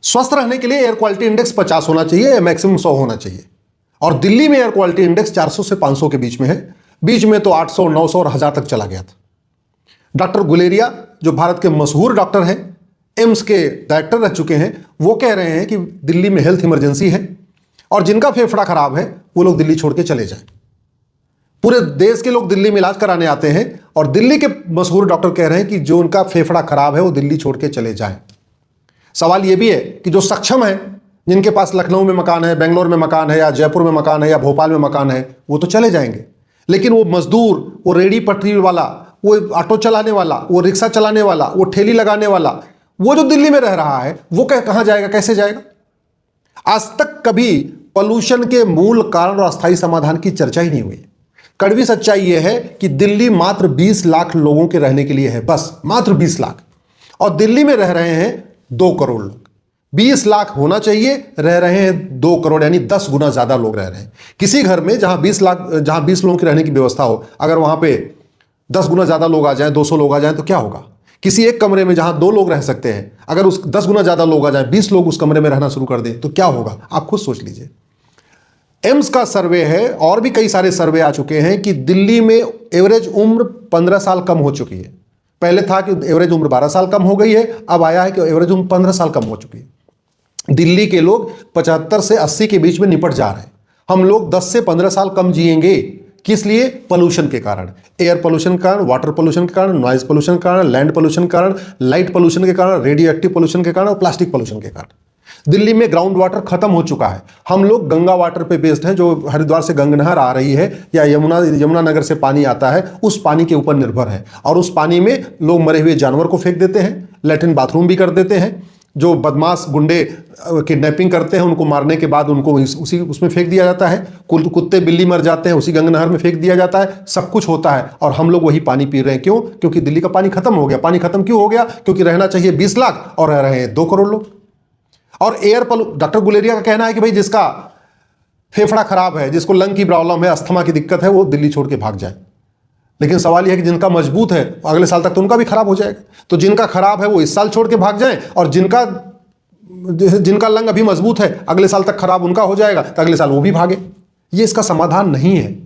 स्वस्थ रहने के लिए एयर क्वालिटी इंडेक्स 50 होना चाहिए, मैक्सिमम 100 होना चाहिए। और दिल्ली में एयर क्वालिटी इंडेक्स 400 से 500 के बीच में है। बीच में तो 800, 900 और 1000 तक चला गया था। डॉक्टर गुलेरिया जो भारत के मशहूर डॉक्टर हैं, एम्स के डायरेक्टर रह चुके हैं, वो कह रहे हैं कि दिल्ली में हेल्थ इमरजेंसी है और जिनका फेफड़ा खराब है वो लोग दिल्ली छोड़ के चले जाएं। पूरे देश के लोग दिल्ली में इलाज कराने आते हैं और दिल्ली के मशहूर डॉक्टर कह रहे हैं कि जो उनका फेफड़ा खराब है वो दिल्ली छोड़ के चले जाएं। सवाल ये भी है कि जो सक्षम है, जिनके पास लखनऊ में मकान है, बेंगलोर में मकान है, या जयपुर में मकान है, या भोपाल में मकान है, वो तो चले जाएंगे। लेकिन वो मजदूर, वो रेडी पटरी वाला, वो ऑटो चलाने वाला, वो रिक्शा चलाने वाला, वो ठेली लगाने वाला, वो जो दिल्ली में रह रहा है, वो कहाँ जाएगा, कैसे जाएगा? आज तक कभी पॉल्यूशन के मूल कारण और अस्थायी समाधान की चर्चा ही नहीं हुई। कड़वी सच्चाई यह है कि दिल्ली मात्र 20 लाख लोगों के रहने के लिए है, बस मात्र 20 लाख। और दिल्ली में रह रहे हैं 2 करोड़ लोग। 20 लाख होना चाहिए, रह रहे हैं 2 करोड़, यानी 10 गुना ज्यादा लोग रह रहे हैं। किसी घर में जहां 20 लोगों के रहने की व्यवस्था हो, अगर वहां पे 10 गुना ज्यादा लोग आ जाएं, 200 लोग आ जाएं, तो क्या होगा? किसी एक कमरे में जहां 2 लोग रह सकते हैं, अगर उस 10 गुना ज्यादा लोग आ जाएं, 20 लोग उस कमरे में रहना शुरू कर दें, तो क्या होगा? आप खुद सोच लीजिए। एम्स का सर्वे है और भी कई सारे सर्वे आ चुके हैं कि दिल्ली में एवरेज उम्र 15 साल कम हो चुकी है। पहले था कि एवरेज उम्र 12 साल कम हो गई है, अब आया है कि एवरेज उम्र 15 साल कम हो चुकी है। दिल्ली के लोग 75 से 80 के बीच में निपट जा रहे हैं। हम लोग 10 से 15 साल कम जिएंगे। किस लिए? पोल्यूशन के कारण, एयर पोल्यूशन के कारण, वाटर पोल्यूशन के कारण, नॉइज पोल्यूशन के कारण, लैंड पोल्यूशन के कारण, लाइट पोल्यूशन के कारण, रेडियो एक्टिव पोल्यूशन के कारण और प्लास्टिक पोल्यूशन के कारण। दिल्ली में ग्राउंड वाटर खत्म हो चुका है। हम लोग गंगा वाटर पे बेस्ड हैं, जो हरिद्वार से गंगा नहर आ रही है या यमुना नगर से पानी आता है, उस पानी के ऊपर निर्भर है। और उस पानी में लोग मरे हुए जानवर को फेंक देते हैं, लैट्रिन बाथरूम भी कर देते हैं। जो बदमाश गुंडे किडनैपिंग करते हैं, उनको मारने के बाद उनको उसमें फेंक दिया जाता है। कुत्ते बिल्ली मर जाते हैं, उसी गंगा नहर में फेंक दिया जाता है। सब कुछ होता है और हम लोग वही पानी पी रहे हैं। क्यों? क्योंकि दिल्ली का पानी खत्म हो गया। पानी खत्म क्यों हो गया? क्योंकि रहना चाहिए 20 लाख और रह रहे हैं 2 करोड़ लोग। और डॉक्टर गुलेरिया का कहना है कि भाई जिसका फेफड़ा खराब है, जिसको लंग की प्रॉब्लम है, अस्थमा की दिक्कत है, वो दिल्ली छोड़ के भाग जाए। लेकिन सवाल यह है कि जिनका मजबूत है, अगले साल तक तो उनका भी खराब हो जाएगा। तो जिनका खराब है वो इस साल छोड़ के भाग जाएं, और जिनका लंग अभी मजबूत है, अगले साल तक खराब उनका हो जाएगा, तो अगले साल वो भी भागे। ये इसका समाधान नहीं है।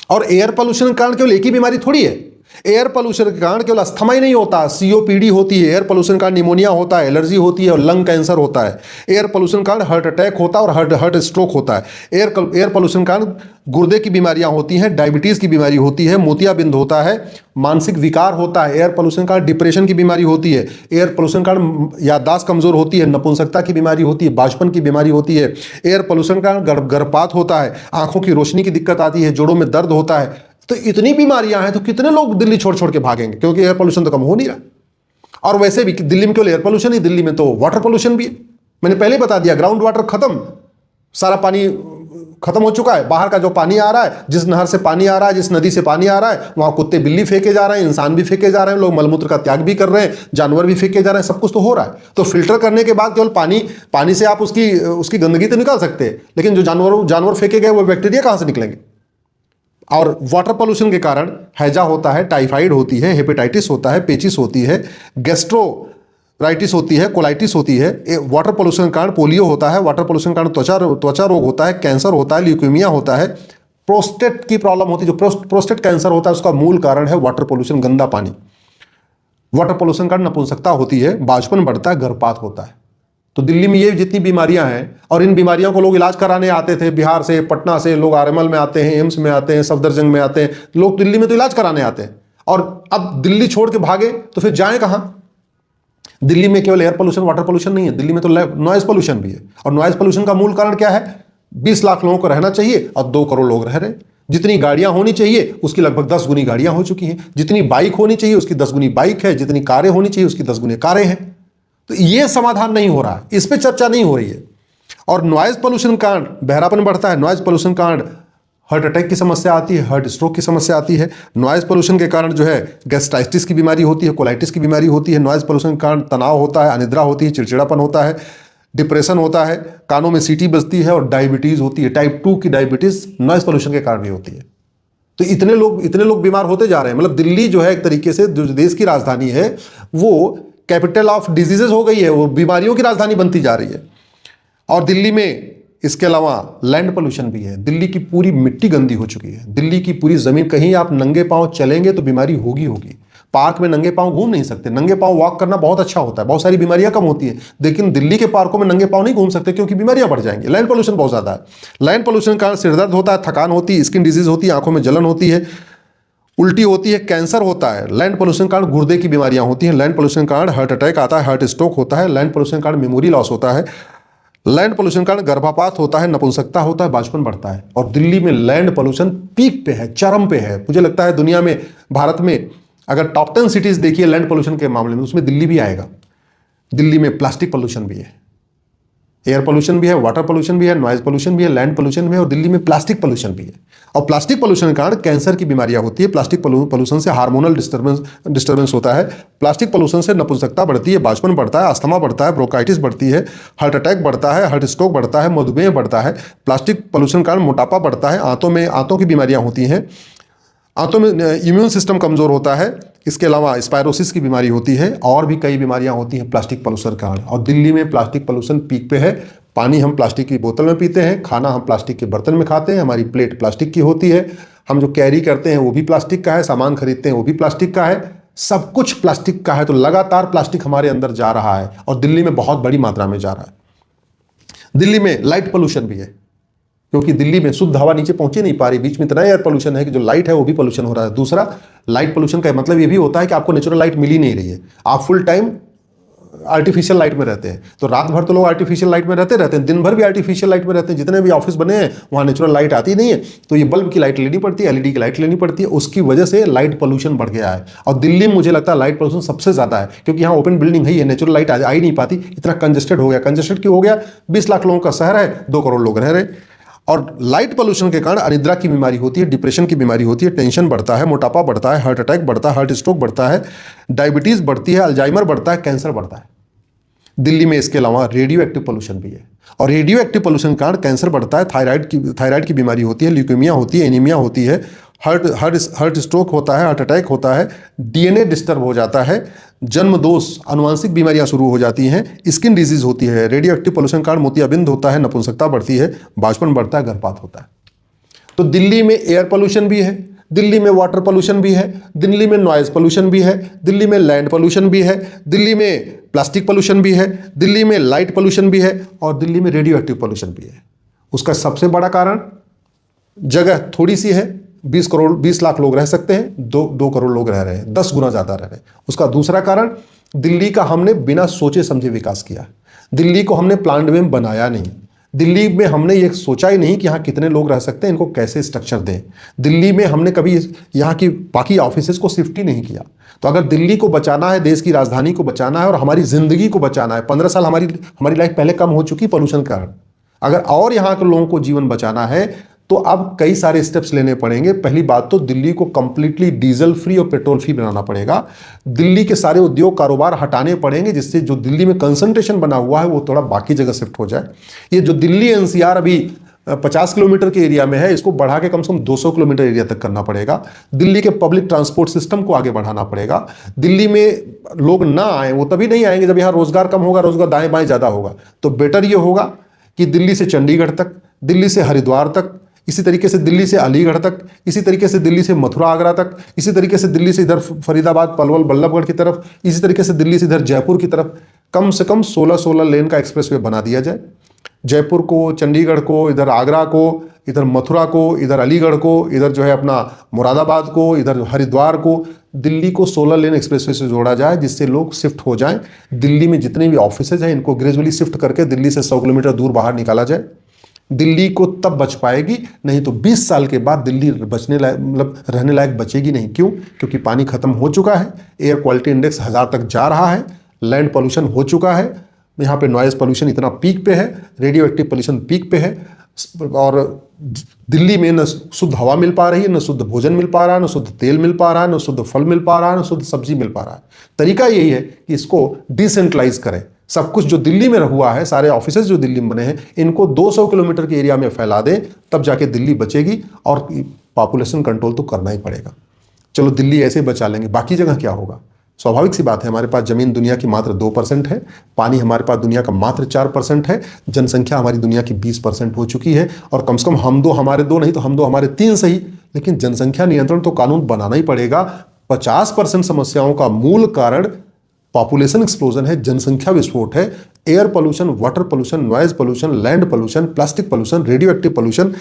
और एयर पोल्यूशन के कारण केवल एक ही बीमारी थोड़ी है। एयर पोल्यूशन के कारण केवल अस्थमा ही नहीं होता, सीओपीडी होती है। एयर पोल्यूशन के कारण निमोनिया होता है, एलर्जी होती है और लंग कैंसर होता है। एयर पोल्यूशन के कारण हार्ट अटैक होता है और हार्ट स्ट्रोक होता है। एयर पोल्यूशन के कारण गुर्दे की बीमारियां होती हैं, डायबिटीज़ की बीमारी होती है, मोतियाबिंद होता है, मानसिक विकार होता है। एयर पोल्यूशन के कारण डिप्रेशन की बीमारी होती है। एयर पोल्यूशन के कारण याददाश्त कमजोर होती है, नपुंसकता की बीमारी होती है, बांझपन की बीमारी होती है। एयर पोल्यूशन के कारण गर्भपात होता है, आंखों की रोशनी की दिक्कत आती है, जोड़ों में दर्द होता है। तो इतनी बीमारियां हैं, तो कितने लोग दिल्ली छोड़ छोड़ के भागेंगे? क्योंकि एयर पोल्यूशन तो कम हो नहीं रहा। और वैसे भी दिल्ली में केवल एयर पोल्यूशन ही, दिल्ली में तो वाटर पोल्यूशन भी है। मैंने पहले बता दिया, ग्राउंड वाटर खत्म, सारा पानी खत्म हो चुका है। बाहर का जो पानी आ रहा है, जिस नहर से पानी आ रहा है, जिस नदी से पानी आ रहा है, वहां कुत्ते बिल्ली फेंके जा रहे हैं, इंसान भी फेंके जा रहे हैं, लोग मलमूत्र का त्याग भी कर रहे हैं, जानवर भी फेंके जा रहे हैं। सब कुछ तो हो रहा है। तो फिल्टर करने के बाद केवल पानी से आप उसकी गंदगी तो निकाल सकते हैं, लेकिन जो जानवर फेंके गए वो बैक्टीरिया कहां से निकलेंगे? और वाटर पोल्यूशन के कारण हैजा होता है, टाइफाइड होती है, हेपेटाइटिस होता है, पेचिस होती है, गैस्ट्रोराइटिस होती है, कोलाइटिस होती है। वाटर पोल्यूशन के कारण पोलियो होता है। वाटर पोल्यूशन के कारण त्वचा रोग होता है, कैंसर होता है, ल्यूकेमिया होता है, प्रोस्टेट की प्रॉब्लम होती है। जो प्रोस्टेट कैंसर होता है उसका मूल कारण है वाटर पोल्यूशन, गंदा पानी। वाटर पोल्यूशन के कारण नपुंसकता होती है, बांझपन बढ़ता है, गर्भपात होता है। तो दिल्ली में ये जितनी बीमारियां हैं, और इन बीमारियों को लोग इलाज कराने आते थे बिहार से, पटना से, लोग आरएमएल में आते हैं, एम्स में आते हैं, सफदरजंग में आते हैं, लोग दिल्ली में तो इलाज कराने आते हैं। और अब दिल्ली छोड़ के भागे तो फिर जाएं कहां? दिल्ली में केवल एयर पोल्यूशन, वाटर पोल्यूशन नहीं है, दिल्ली में तो नॉइज पोल्यूशन भी है। और नॉइज पोल्यूशन का मूल कारण क्या है? 20 लाख लोगों को रहना चाहिए और 2 करोड़ लोग रह रहे हैं। जितनी गाड़ियां होनी चाहिए उसकी लगभग 10 गुनी गाड़ियां हो चुकी हैं। जितनी बाइक होनी चाहिए उसकी 10 गुनी बाइक है। जितनी कारें होनी चाहिए उसकी 10 गुनी कारें हैं। तो ये समाधान नहीं हो रहा है, इस पे चर्चा नहीं हो रही है। और नॉइज पोल्यूशन का कारण बहरापन बढ़ता है। नॉइज पोल्यूशन का कारण हार्ट अटैक की समस्या आती है, हार्ट स्ट्रोक की समस्या आती है। नॉइज पोल्यूशन के कारण जो है गैस्ट्राइटिस की बीमारी होती है, कोलाइटिस की बीमारी होती है। नॉइज पोल्यूशन के कारण तनाव होता है, अनिद्रा होती है, चिड़चिड़ापन होता है, डिप्रेशन होता है, कानों में सीटी बजती है और डायबिटीज होती है। टाइप 2 की डायबिटीज नॉइज पोल्यूशन के कारण भी होती है। तो इतने लोग बीमार होते जा रहे हैं। मतलब दिल्ली जो है एक तरीके से जो देश की राजधानी है वो कैपिटल ऑफ डिजीजेस हो गई है, वो बीमारियों की राजधानी बनती जा रही है। और दिल्ली में इसके अलावा लैंड पोल्यूशन भी है। दिल्ली की पूरी मिट्टी गंदी हो चुकी है, दिल्ली की पूरी जमीन, कहीं आप नंगे पांव चलेंगे तो बीमारी होगी होगी। पार्क में नंगे पांव घूम नहीं सकते, नंगे पांव वॉक करना बहुत अच्छा होता है, बहुत सारी बीमारियां कम होती है, लेकिन दिल्ली के पार्कों में नंगे पांव नहीं घूम सकते क्योंकि बीमारियां बढ़ जाएंगी। लैंड पोल्यूशन बहुत ज्यादा है। लैंड पोल्यूशन के कारण सिरदर्द होता है, थकान होती है, स्किन डिजीज होती है, आंखों में जलन होती है, उल्टी होती है, कैंसर होता है। लैंड पोल्यूशन के कारण गुर्दे की बीमारियां होती हैं। लैंड पोल्यूशन के कारण हार्ट अटैक आता है, हार्ट स्ट्रोक होता है। लैंड पोल्यूशन के कारण मेमोरी लॉस होता है। लैंड पोल्यूशन के कारण गर्भपात होता है, नपुंसकता होता है, बांझपन बढ़ता है। और दिल्ली में लैंड पोल्यूशन पीक पे है, चरम पे है। मुझे लगता है दुनिया में, भारत में अगर टॉप 10 सिटीज देखिए लैंड पोल्यूशन के मामले में, उसमें दिल्ली भी आएगा। दिल्ली में प्लास्टिक पोल्यूशन भी है, एयर पोल्यूशन भी है, वाटर पोल्यूशन भी है, नॉइज पोल्यूशन भी है, लैंड पोल्यूशन भी है, और दिल्ली में प्लास्टिक पोल्यूशन भी है। और प्लास्टिक पोल्यूशन के कारण कैंसर की बीमारियां होती है। प्लास्टिक पोल्यूशन से हार्मोनल डिस्टर्बेंस होता है। प्लास्टिक पोल्यूशन से नपुंसकता बढ़ती है, बांझपन बढ़ता है, अस्थमा बढ़ता है, ब्रोंकाइटिस बढ़ती है, हार्ट अटैक बढ़ता है, हार्ट स्ट्रोक बढ़ता है, मधुमेह बढ़ता है। प्लास्टिक पोल्यूशन के कारण मोटापा बढ़ता है, आंतों की बीमारियां होती हैं, आंतों में इम्यून सिस्टम कमजोर होता है। इसके अलावा स्पायरोसिस की बीमारी होती है, और भी कई बीमारियां होती हैं प्लास्टिक पोल्यूशन के कारण। और दिल्ली में प्लास्टिक पोल्यूशन पीक पे है। पानी हम प्लास्टिक की बोतल में पीते हैं, खाना हम प्लास्टिक के बर्तन में खाते हैं, हमारी प्लेट प्लास्टिक की होती है, हम जो कैरी करते हैं वो भी प्लास्टिक का है, सामान खरीदते हैं वो भी प्लास्टिक का है, सब कुछ प्लास्टिक का है। तो लगातार प्लास्टिक हमारे अंदर जा रहा है, और दिल्ली में बहुत बड़ी मात्रा में जा रहा है। दिल्ली में लाइट पोल्यूशन भी है, क्योंकि दिल्ली में शुद्ध हवा नीचे पहुंच ही नहीं पा रही, बीच में इतना एयर पोल्यूशन है कि जो लाइट है वो भी पोल्यूशन हो रहा है। दूसरा, लाइट पोल्यूशन का मतलब ये भी होता है कि आपको नेचुरल लाइट मिल ही नहीं रही है, आप फुल टाइम आर्टिफिशियल लाइट में रहते हैं। तो रात भर तो लोग आर्टिफिशियल लाइट में रहते हैं, दिन भर भी आर्टिफिशियल लाइट में रहते हैं। जितने भी ऑफिस बने हैं वहाँ नेचुरल लाइट आती नहीं है, तो ये बल्ब की लाइट लेनी पड़ती है, एलईडी की लाइट लेनी पड़ती है। उसकी वजह से लाइट पोल्यूशन बढ़ गया है। और दिल्ली में मुझे लगता है लाइट पोल्यूशन सबसे ज़्यादा है, क्योंकि यहाँ ओपन बिल्डिंग है, नेचुरल लाइट आ ही नहीं पाती, इतना कंजेस्टेड हो गया। कंजेस्टेड क्यों हो गया? 20 लाख लोगों का शहर है, 2 करोड़ लोग रह रहे। और लाइट पोल्यूशन के कारण अनिद्रा की बीमारी होती है, डिप्रेशन की बीमारी होती है, टेंशन बढ़ता है, मोटापा बढ़ता है, हार्ट अटैक बढ़ता है, हार्ट स्ट्रोक बढ़ता है, डायबिटीज बढ़ती है, अल्जाइमर बढ़ता है, कैंसर बढ़ता है। दिल्ली में इसके अलावा रेडियो एक्टिव पोल्यूशन भी है, और रेडियो एक्टिव पोल्यूशन के कारण कैंसर बढ़ता है, थायराइड की बीमारी होती है, ल्यूकेमिया होती है, एनीमिया होती है, हार्ट स्ट्रोक होता है, हार्ट अटैक होता है, डीएनए डिस्टर्ब हो जाता है, जन्म दोष, आनुवांशिक बीमारियां शुरू हो जाती हैं, स्किन डिजीज होती है। रेडियो एक्टिव पोल्यूशन के कारण मोतियाबिंद होता है, नपुंसकता बढ़ती है, बांझपन बढ़ता है, गर्भपात होता है। तो दिल्ली में एयर पोल्यूशन भी है, दिल्ली में वाटर पोल्यूशन भी है, दिल्ली में नॉइज पोल्यूशन भी है, दिल्ली में लैंड पोल्यूशन भी है, दिल्ली में प्लास्टिक पोल्यूशन भी है, दिल्ली में लाइट पोल्यूशन भी है, और दिल्ली में रेडियो एक्टिव पोल्यूशन भी है। उसका सबसे बड़ा कारण जगह थोड़ी सी है, 20 लाख लोग रह सकते हैं, 2 करोड़ लोग रह रहे हैं, 10 गुना ज़्यादा रह रहे हैं। उसका दूसरा कारण, दिल्ली का हमने बिना सोचे समझे विकास किया। दिल्ली को हमने प्लान्ड में बनाया नहीं। दिल्ली में हमने ये सोचा ही नहीं कि यहाँ कितने लोग रह सकते हैं, इनको कैसे स्ट्रक्चर दें। दिल्ली में हमने कभी यहाँ की बाकी ऑफिसेज को शिफ्ट ही नहीं किया। तो अगर दिल्ली को बचाना है, देश की राजधानी को बचाना है, और हमारी ज़िंदगी को बचाना है, 15 साल हमारी लाइफ पहले कम हो चुकी पोल्यूशन के कारण, अगर और यहाँ के लोगों को जीवन बचाना है तो अब कई सारे स्टेप्स लेने पड़ेंगे। पहली बात तो दिल्ली को कंप्लीटली डीजल फ्री और पेट्रोल फ्री बनाना पड़ेगा। दिल्ली के सारे उद्योग कारोबार हटाने पड़ेंगे, जिससे जो दिल्ली में कंसंट्रेशन बना हुआ है वो थोड़ा बाकी जगह शिफ्ट हो जाए। ये जो दिल्ली एनसीआर अभी 50 किलोमीटर के एरिया में है, इसको बढ़ा के कम से कम 200 किलोमीटर एरिया तक करना पड़ेगा। दिल्ली के पब्लिक ट्रांसपोर्ट सिस्टम को आगे बढ़ाना पड़ेगा। दिल्ली में लोग ना आए, वो तभी नहीं आएंगे जब यहाँ रोजगार कम होगा, रोजगार दाएं बाएं ज़्यादा होगा। तो बेटर ये होगा कि दिल्ली से चंडीगढ़ तक, दिल्ली से हरिद्वार तक, इसी तरीके से दिल्ली से अलीगढ़ तक, इसी तरीके से दिल्ली से मथुरा आगरा तक, इसी तरीके से दिल्ली से इधर फरीदाबाद पलवल बल्लभगढ़ की तरफ, इसी तरीके से दिल्ली से इधर जयपुर की तरफ कम से कम 16 लेन का एक्सप्रेसवे बना दिया जाए। जयपुर को, चंडीगढ़ को, इधर आगरा को, इधर मथुरा को, इधर अलीगढ़ को, इधर जो है अपना मुरादाबाद को, इधर हरिद्वार को, दिल्ली को 16 लेन एक्सप्रेसवे से जोड़ा जाए, जिससे लोग शिफ्ट हो जाएं। दिल्ली में जितने भी ऑफिसेज हैं इनको ग्रेजुअली शिफ्ट करके दिल्ली से 100 किलोमीटर दूर बाहर निकाला जाए। दिल्ली को तब बच पाएगी, नहीं तो 20 साल के बाद दिल्ली बचने लायक, मतलब रहने लायक बचेगी नहीं। क्यों? क्योंकि पानी खत्म हो चुका है, एयर क्वालिटी इंडेक्स 1000 तक जा रहा है, लैंड पोल्यूशन हो चुका है, यहाँ पे नॉइज पोल्यूशन इतना पीक पे है, रेडियो एक्टिव पोल्यूशन पीक पे है, और दिल्ली में न शुद्ध हवा मिल पा रही है, न शुद्ध भोजन मिल पा रहा है, न शुद्ध तेल मिल पा रहा है, न शुद्ध फल मिल पा रहा है, न शुद्ध सब्जी मिल पा रहा है। तरीका यही है कि इसको डिसेंट्रलाइज करें। सब कुछ जो दिल्ली में हुआ है, सारे ऑफिसेज जो दिल्ली में बने हैं, इनको 200 किलोमीटर के एरिया में फैला दें, तब जाके दिल्ली बचेगी। और पॉपुलेशन कंट्रोल तो करना ही पड़ेगा। चलो दिल्ली ऐसे बचा लेंगे, बाकी जगह क्या होगा? स्वाभाविक सी बात है, हमारे पास जमीन दुनिया की मात्र 2% है, पानी हमारे पास दुनिया का मात्र 4% है, जनसंख्या हमारी दुनिया की 20% हो चुकी है, और कम से कम हम दो हमारे दो नहीं तो हम दो हमारे 3 सही, लेकिन जनसंख्या नियंत्रण तो कानून बनाना ही पड़ेगा। 50% समस्याओं का मूल कारण पॉपुलेशन एक्सप्लोजन है, जनसंख्या विस्फोट है, air pollution, water pollution, noise pollution, land pollution, plastic pollution, radio active pollution,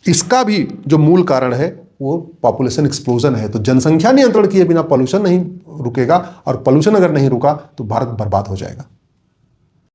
इसका भी जो मूल कारण है वो पॉपुलेशन एक्सप्लोजन है। तो जनसंख्या नियंत्रण किए बिना पोल्यूशन नहीं रुकेगा, और पोल्यूशन अगर नहीं रुका तो भारत बर्बाद हो जाएगा।